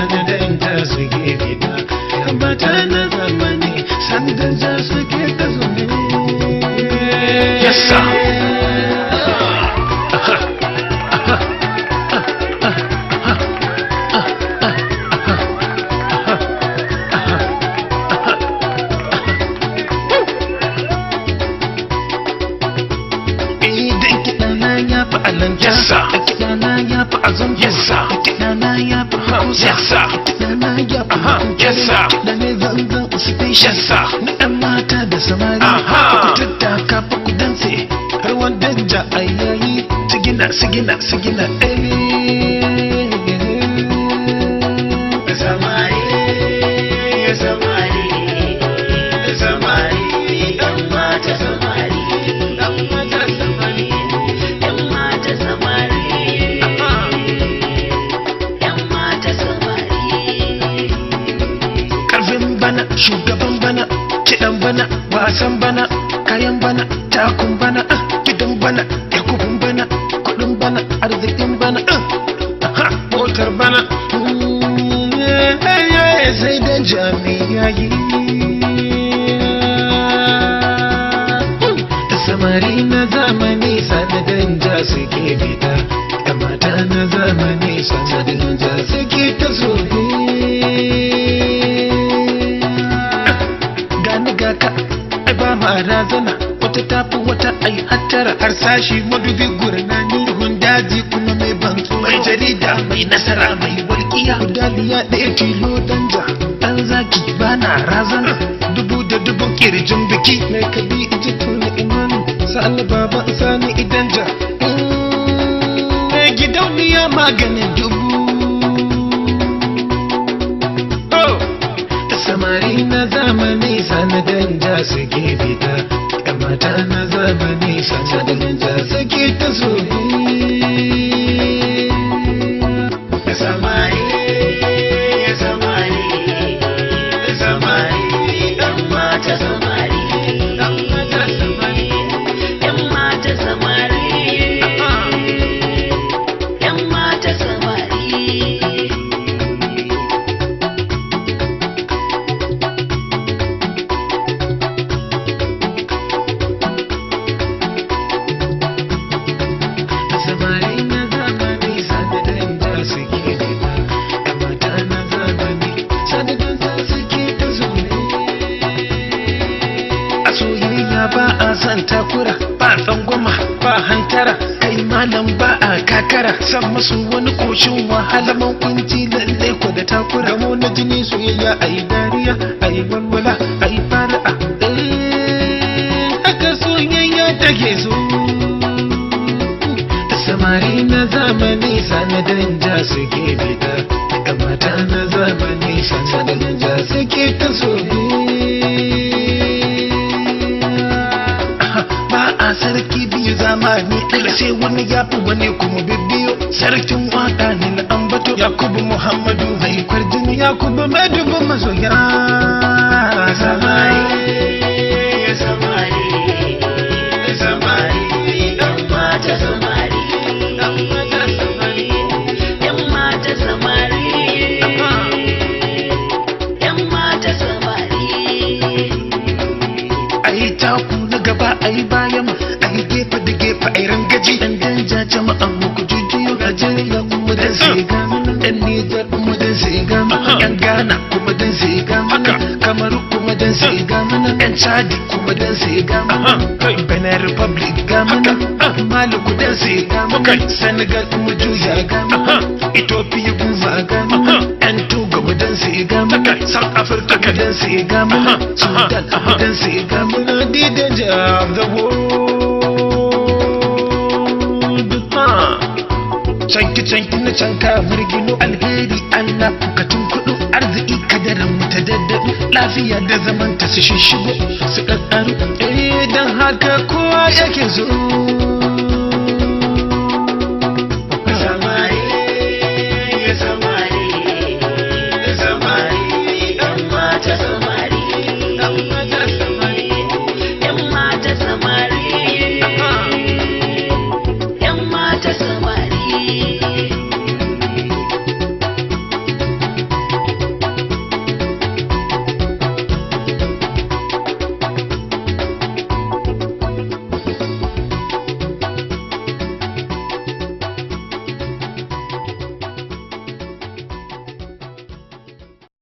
sanadin ta suke fita yan mata na zamani sanadin ta suke ta zume. Yes sir. Yes sir. Kidana ya fa azam. Yes sir. Kidana ya fa hausa. Yes sir. Kidana ya fa yes sir. Kidane zanzan space. Yes sir. Ni ɗan mata da samari. Ku tattaka fa ku danse. Har wanda ja ayayi. Sigina sigina sigina. Samari samari samari ɗan mata samari ɗan mata samari. Shugaban bana, kiɗan bana, wasan bana, kayan bana, takun bana, gidan bana, yakubun bana, kuɗin bana, arzikin bana, motar bana, sai da jami'ai. Samari na zamani sanadin ja suke fita, da mata na zamani sanadin ja suke ta zobe. Razana wata tafi wata ai hattara harsashi madubi gurnani duhun daji kuma mai bantu mai jarida mai nasara mai walƙiya daliya ɗaya tilo danja ɗan zaki bana razana dubu da dubu kirjin biki mai kabi iji tuni imani sa'ala baba sani idan ja gidauniya maganin dubu. Samari na zamani sanadin ja suke fita, yan mata na zamani sanadin ja suke ta zobe. Samari samari samari yan mata samari yan mata samari yan mata samari yan mata samari. Ba a san takura ba tsangwama ba hantara kai malam ba a kakara san masu wani koshin wahala man kunci lalle ko da takura gamo na jini soyayya ayi dariya ayi walwala ayi fara'a haka soyayya take so. Samari na zamani sanadin ja suke fita, ga mata na zamani sanadin ja suke ta sobe. Sarki biyu zamani dole sai wani ya fi wani kuma bibbiyo sarkin waka ne na ambato Yakubu Muhammadu mai kwarjini Yakubu mai dubu masoya. Samari samari samari yan mata samari yan mata samari yan mata samari yan mata samari. Ayi taku na gaba ayi bayan ayi gefe da gefe ayi rangaji dan danja jama'an mu ku jujuyo Najeriya kuma dan sai ga mana dan Niger kuma dan sai ga mana yan Ghana kuma dan sai ga mana Kamaru kuma dan sai ga mana yan Chad kuma dan sai ga mana Benin Republic ga mana Mali ku dan sai ga mana Senegal kuma juya ga mana Ethiopia kuma ga mana yan Togo kuma dan sai ga mana South Africa kuma dan sai ga mana Sudan kuma dan sai ga mana the danger of the world. Canki na canka murgino alheri Allah bukatun kudu arziki kadaran mu ta daddadu lafiya da zaman ta su shishigo su ƙaƙƙaru dan haka kowa yake zo.